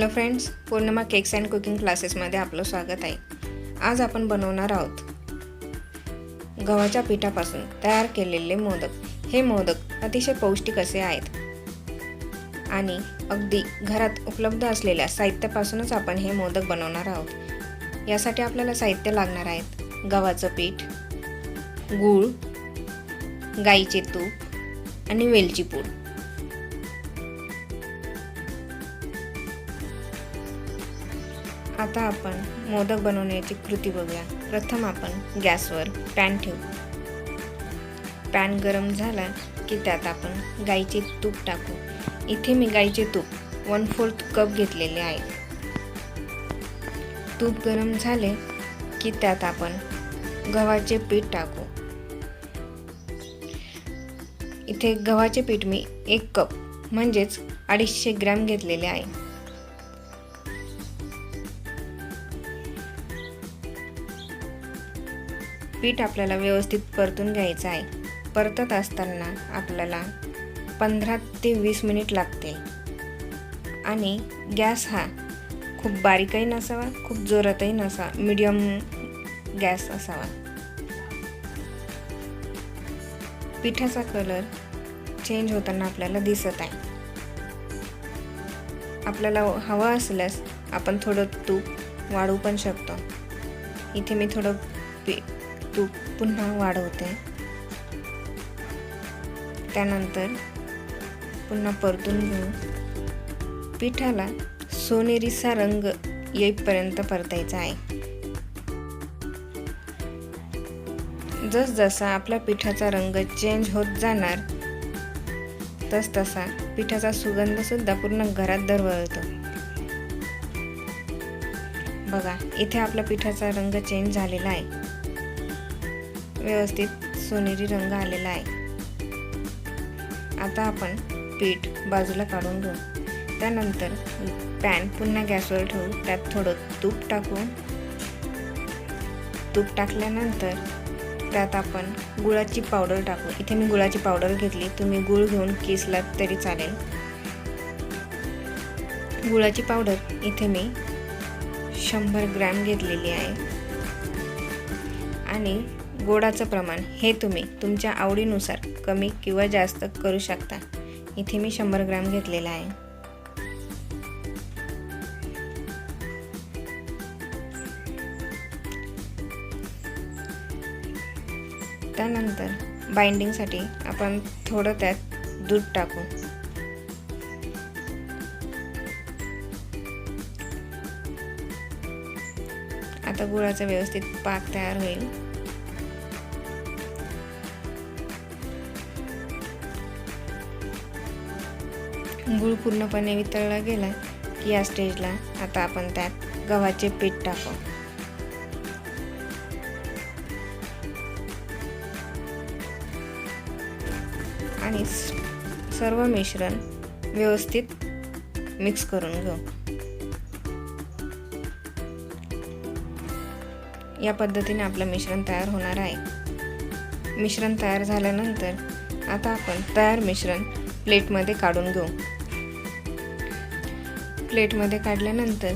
Hello friends, Purnima cakes and cooking क्लासेसमध्ये आपलं स्वागत आहे। आज आपण बनवणार आहोत गव्हाच्या पिठापासून तयार केलेले मोदक। हे मोदक अतिशय पौष्टिक असे आहेत आणि अगदी घरात उपलब्ध असलेल्या साहित्यापासूनच आपण हे मोदक बनवणार आहोत। यासाठी आपल्याला साहित्य लागणार आहेत: गव्हाचं पीठ, गूळ, गाईचे तूप आणि वेलची पूड। आता आपण मोदक बनवण्याची कृती बघूया। प्रथम आपण गॅसवर पॅन ठेवू। पॅन गरम झाला की त्यात आपण गाईचे तूप टाकू। इथे मी गाईचे तूप 1/4 कप घेतलेले आहे। तूप गरम झाले की त्यात आपण गव्हाचे पीठ टाकू। इथे गव्हाचे पीठ मी 1 कप म्हणजेच 250 ग्रॅम घेतलेले आहे। पीठ आपल्याला व्यवस्थित परतून घ्यायचं आहे। परतत असताना आपल्याला 15 ते 20 मिनिट लागतील आणि गॅस हा खूप बारीकही नसावा, खूप जोरातही नसावा, मीडियम गॅस असावा। पिठाचा कलर चेंज होताना आपल्याला दिसत आहे। आपल्याला हवं असल्यास आपण थोडं तूप वाढवू पण शकतो। इथे मी थोडं तूप पुन्हा वाढवते। त्यानंतर पुन्हा परतून घेऊ। पिठाला सोनेरीसा रंग येईपर्यंत परतायचा आहे। जसजसा आपल्या पिठाचा रंग चेंज होत जाणार तसतसा पिठाचा सुगंध सुद्धा पूर्ण घरात दरवळतो। बघा, इथे आपल्या पिठाचा रंग चेंज झालेला आहे। व्यवस्थित सोनेरी रंग आलेला आहे। आता आपण पीठ बाजूला काढून घेऊ। त्यानंतर पॅन पुन्हा गॅसवर ठेवू। त्यात थोडं तूप टाकू। तूप टाकल्यानंतर त्यात आपण गुळाची पावडर टाकू। इथे मी गुळाची पावडर घेतली, तुम्ही गुळ घेऊन किसलात तरी चालेल। गुळाची पावडर इथे मी 100 ग्रॅम घेतलेली आहे आणि गोडाचं प्रमाण हे तुम्ही तुमच्या आवडीनुसार कमी किंवा जास्त करू शकता। इथे मी 100 ग्रॅम घेतलेला आहे। त्यानंतर बाइंडिंगसाठी आपण थोडं त्यात दूध टाकू। आता गुळाचा व्यवस्थित पाक तयार होईल। गूळ पूर्णपणे वितळला गेला की या स्टेजला आता आपण त्यात गव्हाचे पीठ टाकू आणि सर्व मिश्रण व्यवस्थित मिक्स करून घेऊ। या पद्धतीने आपलं मिश्रण तयार होणार आहे। मिश्रण तयार झाल्यानंतर आता आपण तयार मिश्रण प्लेटमध्ये काढून घेऊ। प्लेटमध्ये काढल्यानंतर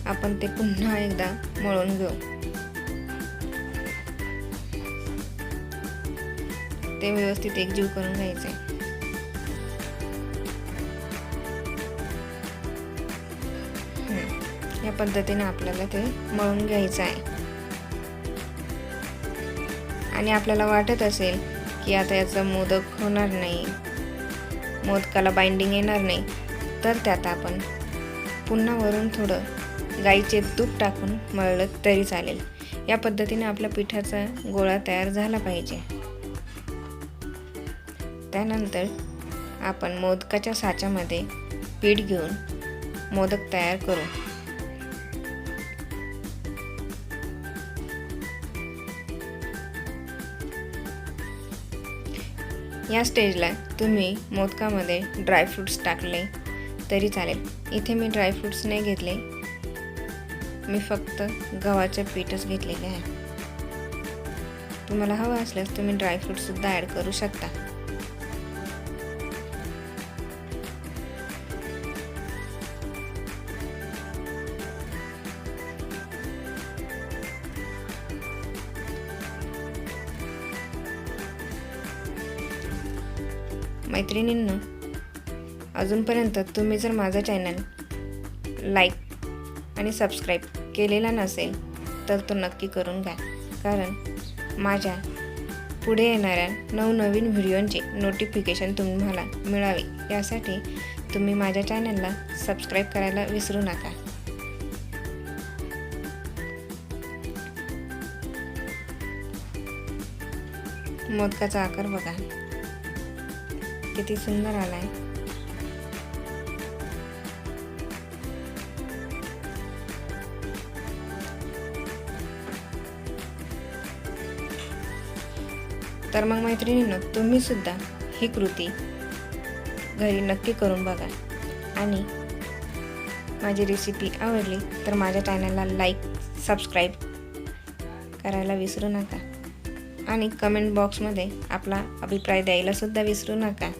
आपण ते पुन्हा एकदा मळून घेऊ। ते व्यवस्थित एकजीव करून घ्यायचे। या पद्धतीने आपल्याला ते मळून घ्यायचं आहे। आणि आपल्याला वाटत असेल की आता याचा मोदक होणार नाही, मोदकाला बाइंडिंग येणार नाही, तर त्यात आपण पुन्हा वरून थोडं गाईचे तूप टाकून मळलं तरी चालेल। या पद्धतीने आपल्या पिठाचा गोळा तयार झाला पाहिजे। त्यानंतर आपण मोदकाच्या साच्यामध्ये पीठ घेऊन मोदक तयार करू। या स्टेजला तुम्ही मोदकामध्ये ड्रायफ्रूट्स टाकले तरी चालेल। इथे मी ड्रायफ्रूट्स नाही घेतले, मी फक्त गव्हाचे पीठच घेतलेले आहे। तुम्हाला हवं असल्यास तुम्ही ड्रायफ्रूट्स सुद्धा ॲड करू शकता। मैत्रिणींनो, अजूनपर्यंत तुम्ही जर माझा चॅनल लाईक आणि सबस्क्राईब केलेला नसेल तर तो नक्की करून घ्या, कारण माझ्या पुढे येणाऱ्या नवनवीन व्हिडिओंचे नोटिफिकेशन तुम्हाला मिळावे यासाठी तुम्ही माझ्या चॅनलला सबस्क्राईब करायला विसरू नका. मोदकाचा आकार बघा किती सुंदर आलाय. तर मग मैत्रिणींनो, तुम्ही सुद्धा ही कृती घरी नक्की करून बघा आणि माझी रेसिपी आवडली तर माझ्या चॅनलला लाईक सबस्क्राईब करायला विसरू नका आणि कमेंट बॉक्समध्ये आपला अभिप्राय द्यायला सुद्धा विसरू नका.